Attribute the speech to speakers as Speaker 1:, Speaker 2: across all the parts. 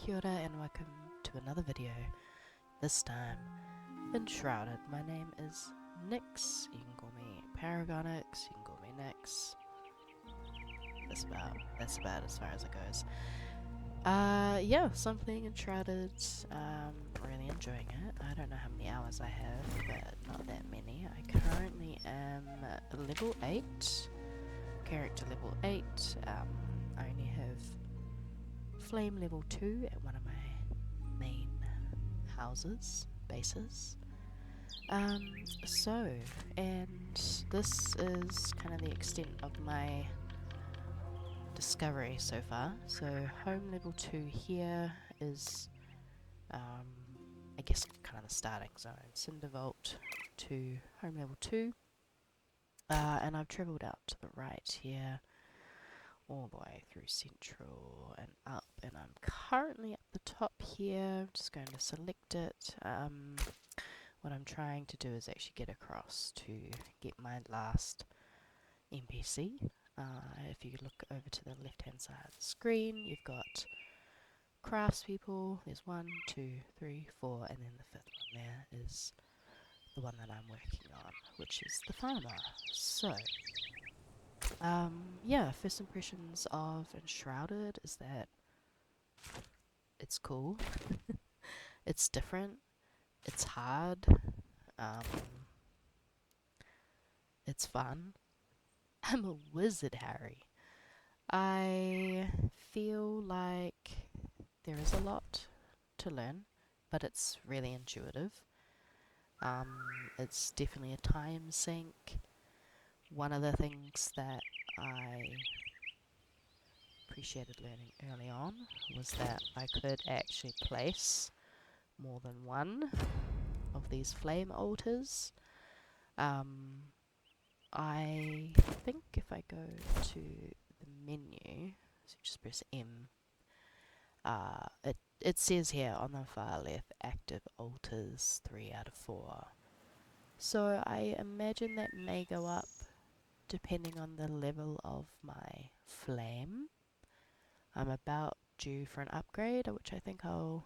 Speaker 1: Kia ora and welcome to another video, this time Enshrouded. My name is Nix, you can call me Paragonix, you can call me Nix. That's about as far as it goes. Yeah, something Enshrouded, really enjoying it. I don't know how many hours I have, but not that many. I currently am level 8, character level 8, I only have flame level 2 at one of my main bases. And this is kind of the extent of my discovery so far. So home level 2 here is, I guess, kind of the starting zone. Cinder Vault to home level 2. And I've travelled out to the right here, all the way through Central and up, and I'm currently at the top here. I'm just going to select it. What I'm trying to do is actually get across to get my last NPC. If you look over to the left hand side of the screen, you've got craftspeople. There's 1, 2, 3, 4, and then the 5th one there is the one that I'm working on, which is the farmer. So yeah, first impressions of Enshrouded is that it's cool, it's different, it's hard, it's fun. I'm a wizard, Harry. I feel like there is a lot to learn, but it's really intuitive. It's definitely a time sink. One of the things that I appreciated learning early on was that I could actually place more than one of these flame altars. I think if I go to the menu, so just press M, it says here on the far left, active altars 3 out of 4. So I imagine that may go up depending on the level of my flame. I'm about due for an upgrade, which I think I'll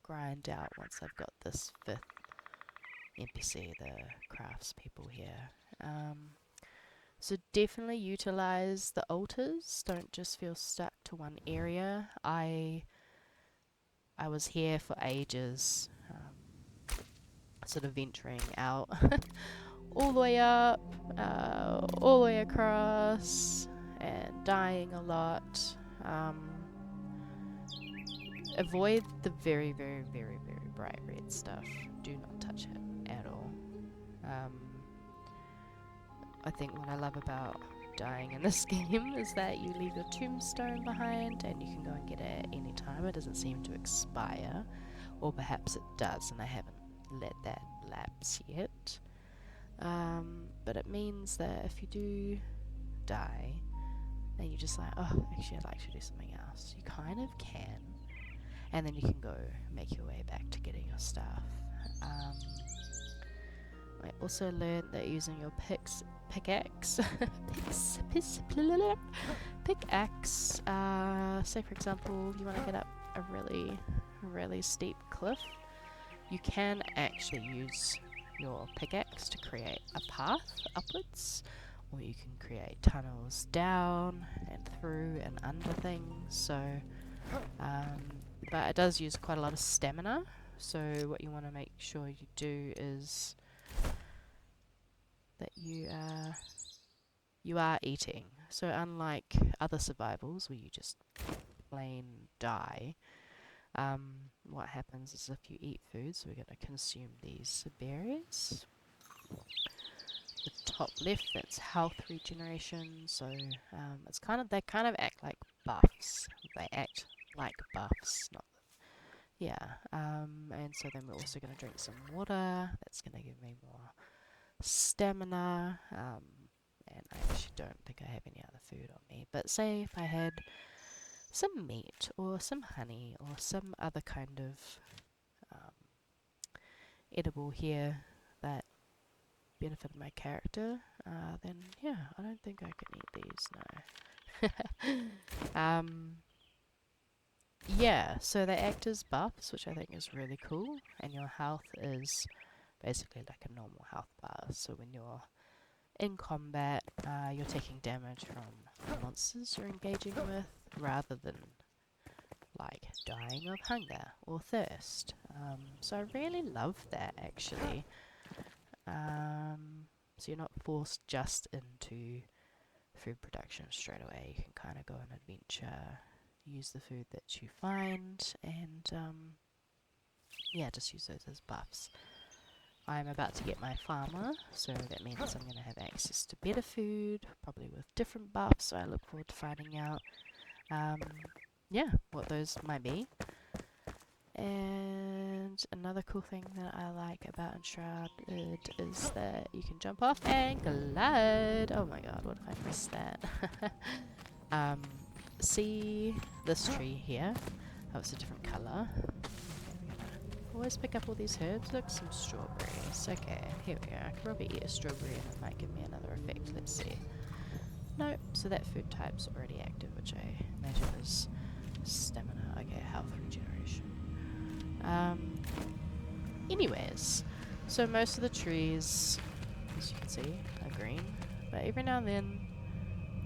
Speaker 1: grind out once I've got this 5th NPC, the craftspeople here. So definitely utilize the altars, don't just feel stuck to one area. I was here for ages, sort of venturing out all the way up, all the way across, and dying a lot. Avoid the very, very, very, very bright red stuff. Do not touch it at all. I think what I love about dying in this game is that you leave your tombstone behind and you can go and get it at any time. It doesn't seem to expire, or perhaps it does and I haven't let that lapse yet. But it means that if you do die, then you're just like, oh, actually I'd like to do something else. You kind of can, and then you can go make your way back to getting your stuff. I also learned that using your pickaxe, say for example, if you want to get up a really steep cliff, you can actually use your pickaxe to create a path upwards, or you can create tunnels down and through and under things. So, but it does use quite a lot of stamina. So what you want to make sure you do is that you are eating. So unlike other survivals where you just plain die, what happens is if you eat food, so we're going to consume these berries. The top left, that's health regeneration. So it's they kind of act like buffs. They act like buffs, not and so then we're also going to drink some water. That's going to give me more stamina, and I actually don't think I have any other food on me, but say if I had some meat or some honey or some other kind of edible here that benefited my character, then yeah, I don't think I can eat these, no. yeah, so they act as buffs, which I think is really cool, and your health is basically like a normal health bar. So when you're in combat, you're taking damage from the monsters you're engaging with, rather than like dying of hunger or thirst. So I really love that actually. So you're not forced just into food production straight away. You can kind of go on adventure, use the food that you find, and yeah, just use those as buffs. I'm about to get my farmer, so that means I'm going to have access to better food, probably with different buffs, so I look forward to finding out, yeah, what those might be. And another cool thing that I like about Enshrouded is that you can jump off and glide. Oh my god, what if I missed that? See this tree here? Oh, it's a different colour. Always pick up all these herbs. Look, some strawberries. Okay, here we go. I can probably eat a strawberry and it might give me another effect. Let's see. Nope, so that food type's already active, which I imagine is stamina. Okay, health regeneration. Anyways, so most of the trees, as you can see, are green, but every now and then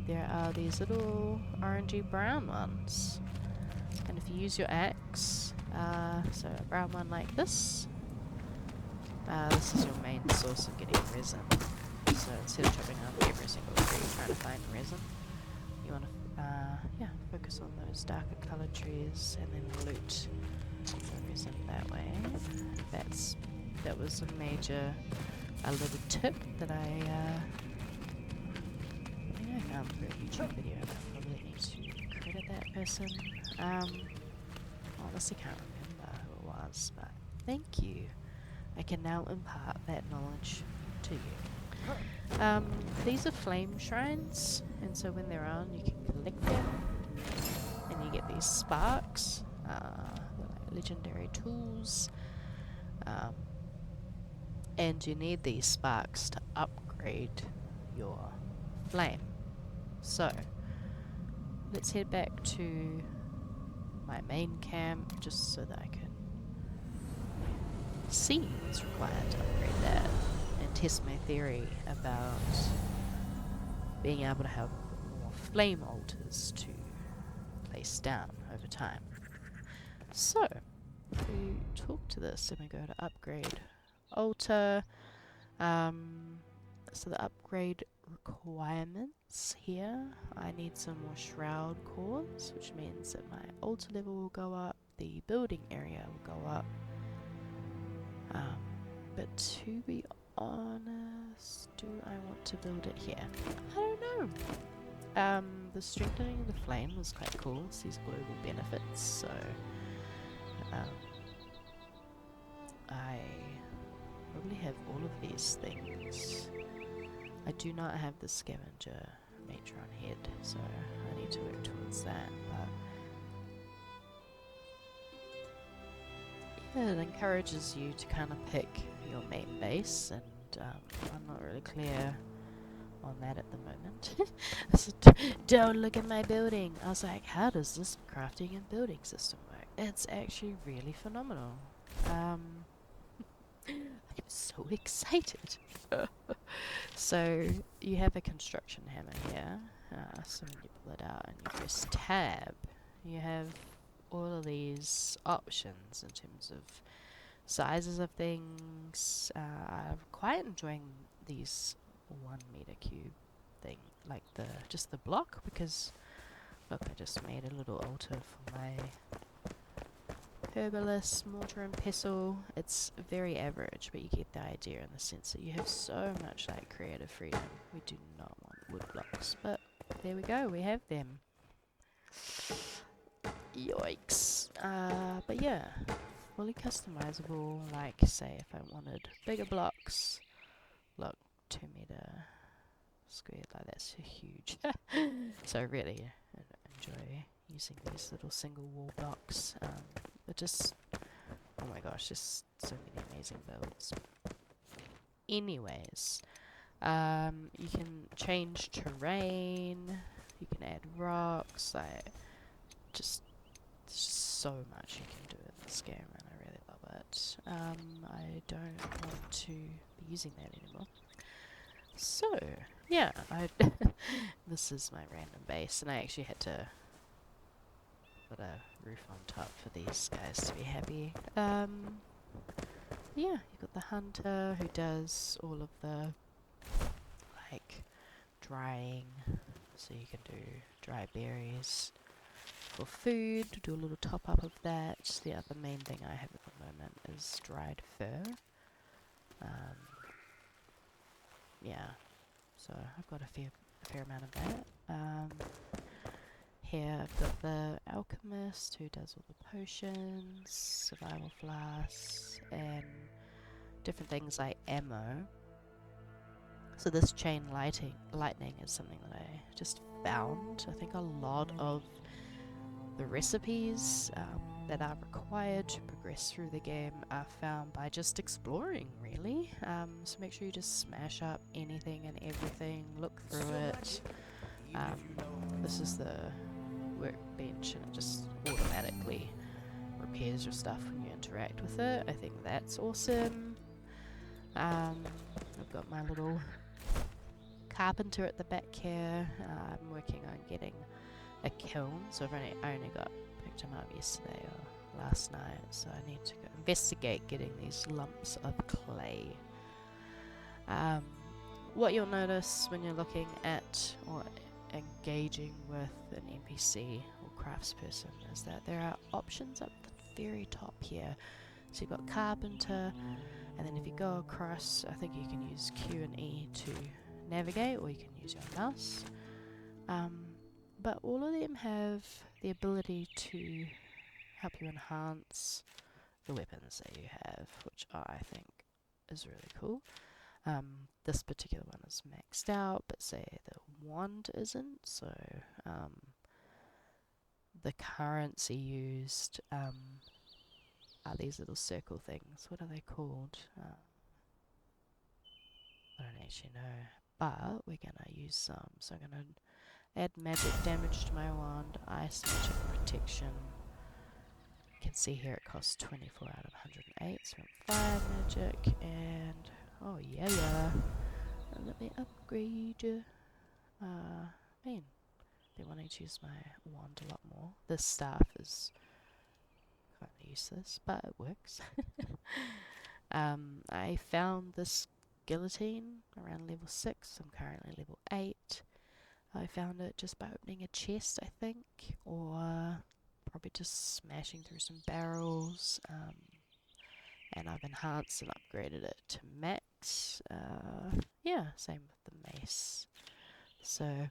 Speaker 1: there are these little orangey brown ones. And if you use your axe, so a brown one like this is your main source of getting resin. So instead of chopping down every single tree trying to find resin, you want to yeah, focus on those darker coloured trees and then loot the resin that way. That was a little tip that I found through a YouTube video. I probably need to credit that person. Honestly can't remember who it was, but thank you. I can now impart that knowledge to you. These are flame shrines, and so when they're on, you can collect them, and you get these sparks. They're like legendary tools, and you need these sparks to upgrade your flame. So let's head back to my main camp just so that I can see what's required to upgrade that and test my theory about being able to have more flame altars to place down over time. So if we talk to this and we go to upgrade altar, so the upgrade requirements here, I need some more shroud cores, which means that my altar level will go up, the building area will go up. But to be honest, do I want to build it here? I don't know. The strengthening of the flame was quite cool. It's these global benefits, so I probably have all of these things. I do not have the scavenger matron head, so I need to work towards that. But yeah, it encourages you to kind of pick your main base, and I'm not really clear on that at the moment. I said, don't look at my building. I was like, how does this crafting and building system work? It's actually really phenomenal. I'm so excited. So you have a construction hammer here. So when you pull it out and you press tab, you have all of these options in terms of sizes of things. I'm quite enjoying these 1 meter cube thing, like just the block, because look, I just made a little altar for my herbalist mortar and pestle. It's very average, but you get the idea in the sense that you have so much like creative freedom. We do not want wood blocks, but there we go, we have them. Yikes. But yeah, fully customizable. Like, say if I wanted bigger blocks, look, 2 meter squared, like that's huge. So I really enjoy using these little single wall blocks. But just, oh my gosh, just so many amazing builds. Anyways, you can change terrain, you can add rocks, like just so much you can do in this game, and I really love it. I don't want to be using that anymore. So, yeah, this is my random base, and I actually had to put a roof on top for these guys to be happy. Yeah, you've got the hunter who does all of the, like, drying, so you can do dry berries for food, do a little top up of that. The other main thing I have at the moment is dried fur. Yeah, so I've got a fair amount of that. Here I've got the alchemist who does all the potions, survival flasks, and different things like ammo. So this chain lightning is something that I just found. I think a lot of the recipes that are required to progress through the game are found by just exploring, really. So make sure you just smash up anything and everything, look through it. This is the workbench, and it just automatically repairs your stuff when you interact with it. I think that's awesome. I've got my little carpenter at the back here. I'm working on getting a kiln, so I only picked him up yesterday or last night, so I need to go investigate getting these lumps of clay. What you'll notice when you're looking at or engaging with an NPC or craftsperson is that there are options up the very top here. So you've got carpenter, and then if you go across, I think you can use Q and E to navigate, or you can use your mouse. But all of them have the ability to help you enhance the weapons that you have, which I think is really cool. This particular one is maxed out, but say the wand isn't, so the currency used are these little circle things. What are they called? I don't actually know, but we're going to use some. So I'm going to add magic damage to my wand, ice magic protection. You can see here it costs 24 out of 108, so fire magic, and oh yeah. And let me upgrade you. Man, been wanting to use my wand a lot more. This staff is kind of useless, but it works. I found this guillotine around level 6. I'm currently level 8. I found it just by opening a chest, I think, or probably just smashing through some barrels. And I've enhanced and upgraded it to max. Yeah, same with the mace. So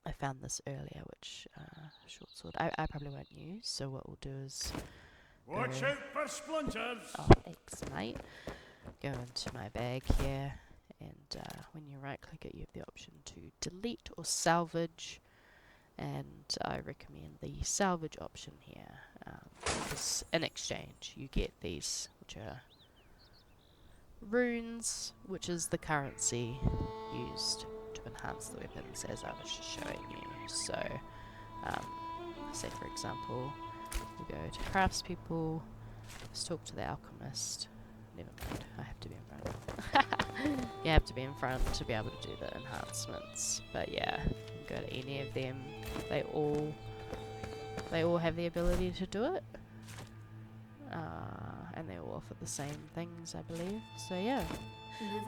Speaker 1: I found this earlier, which short sword I probably won't use. So what we'll do is
Speaker 2: watch out for splinters.
Speaker 1: Oh, thanks, mate. Go into my bag here, and when you right click it, you have the option to delete or salvage, and I recommend the salvage option here, because in exchange you get these, which are runes, which is the currency used to enhance the weapons, as I was just showing you. So say for example, we go to craftspeople, let's talk to the alchemist. Never mind, I have to be in front. You have to be in front to be able to do the enhancements. But yeah, you can go to any of them. They all have the ability to do it. And they all offer the same things, I believe. So yeah.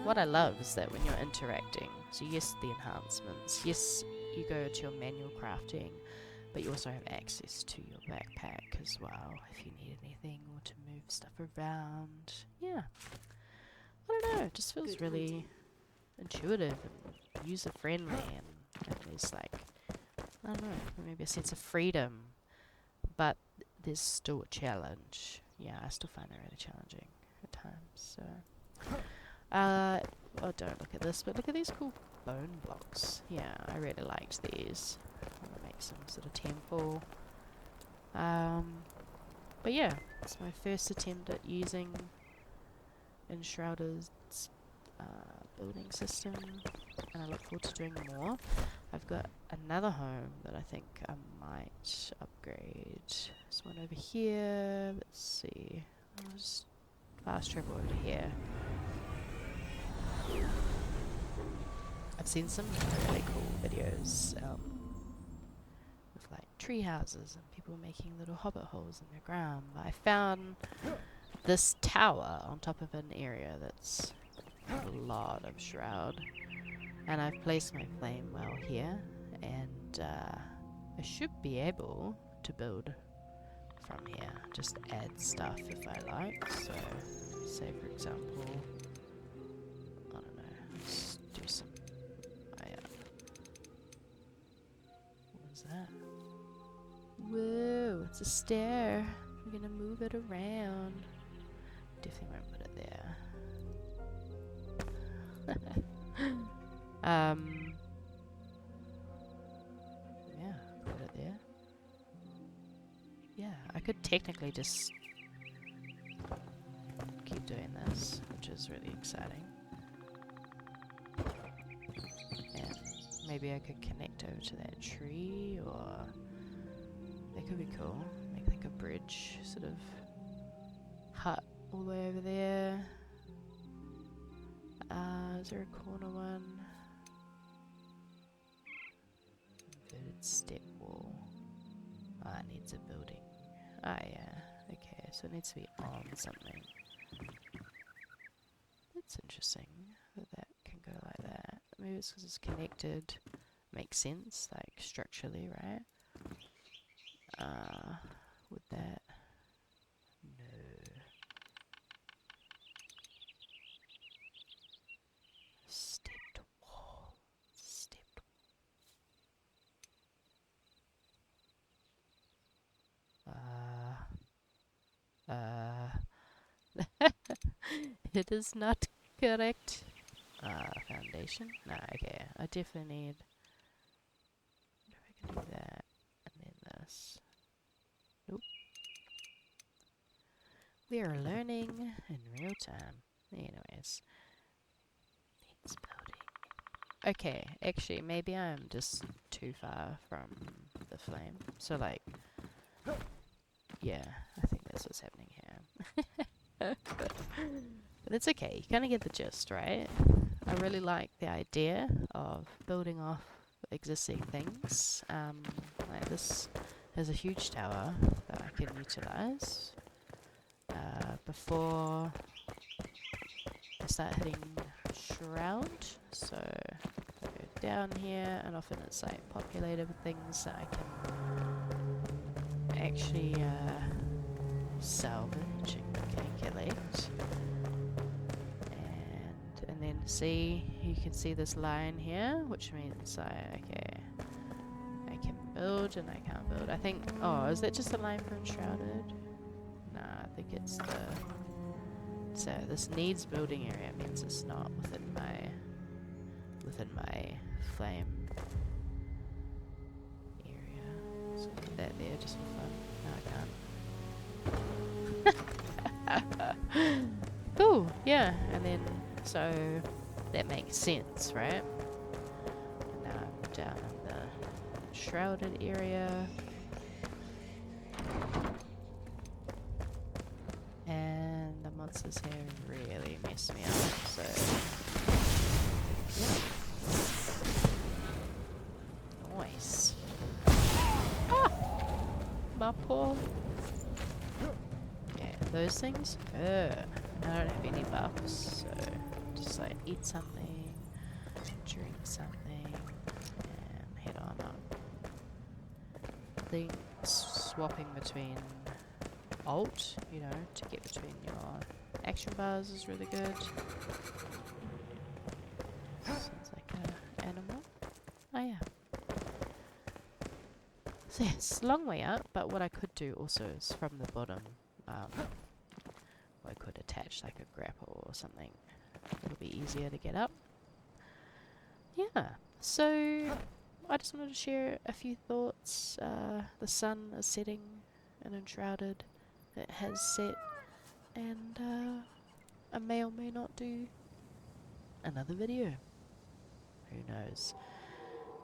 Speaker 1: What I love is that when you're interacting, so yes, the enhancements, yes, you go to your manual crafting, but you also have access to your backpack as well if you need anything or to move stuff around. Yeah. I don't know, it just feels really intuitive and user-friendly, and there's like, I don't know, maybe a sense of freedom, but there's still a challenge. Yeah, I still find it really challenging at times, so. Oh, don't look at this, but look at these cool bone blocks. Yeah, I really liked these. I'm gonna make some sort of temple. But yeah, it's my first attempt at using Enshrouded's building system, and I look forward to doing more. I've got another home that I think I might upgrade. This one over here. Let's see. I'll just fast travel over to here. I've seen some really cool videos with like tree houses and people making little hobbit holes in the ground. But I found this tower on top of an area that's a lot of shroud, and I've placed my flame well here, and I should be able to build from here. Just add stuff if I like. So, say for example, I don't know, let's do some. What was that? Whoa, it's a stair. We're gonna move it around. Definitely won't put it there. Yeah, put it there. Yeah, I could technically just keep doing this, which is really exciting. And maybe I could connect over to that tree, or that could be cool. Make like a bridge sort of hut all the way over there. Is there a corner one? Inverted step wall. Ah, it needs a building. Ah, yeah. Okay, so it needs to be on something. That's interesting that that can go like that. Maybe it's because it's connected. Makes sense, like structurally, right? Would that? No. Stepped wall. Stepped. It is not correct. Foundation? Nah, okay. I definitely need. I wonder if I can do that. And then this. Nope. We are learning in real time. Anyways. Needs building. Okay, actually, maybe I'm just too far from the flame. So, like, yeah, I think that's what's happening here. But it's okay, you kind of get the gist, right? I really like the idea of building off existing things. Like this has a huge tower that I can utilize before I start hitting Shroud. So I go down here, and often it's like populated with things that I can actually salvage and calculate. And then see, you can see this line here, which means I can build and I can't build. I think, oh, is that just a line for Enshrouded? Nah, I think it's the, so this needs building area means it's not within my flame area. So put that there just for fun. No, I can't. Cool, yeah, and then so that makes sense, right? And now I'm down in the shrouded area. And the monsters here really messed me up, so yeah. Nice. Ah! My poor. Yeah, those things hurt. I don't have any buffs, so just like eat something, drink something, and head on up. I think swapping between alt, you know, to get between your action bars is really good. Sounds like an animal. Oh yeah. So yeah, it's a long way up, but what I could do also is from the bottom, I could attach like a grapple or something. It'll be easier to get up. Yeah, so I just wanted to share a few thoughts. The sun is setting and Enshrouded. It has set, and I may or may not do another video. Who knows?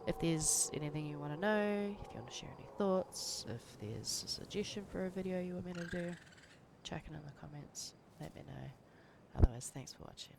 Speaker 1: If there's anything you want to know, if you want to share any thoughts, if there's a suggestion for a video you want me to do, chuck it in the comments, let me know. Otherwise, thanks for watching.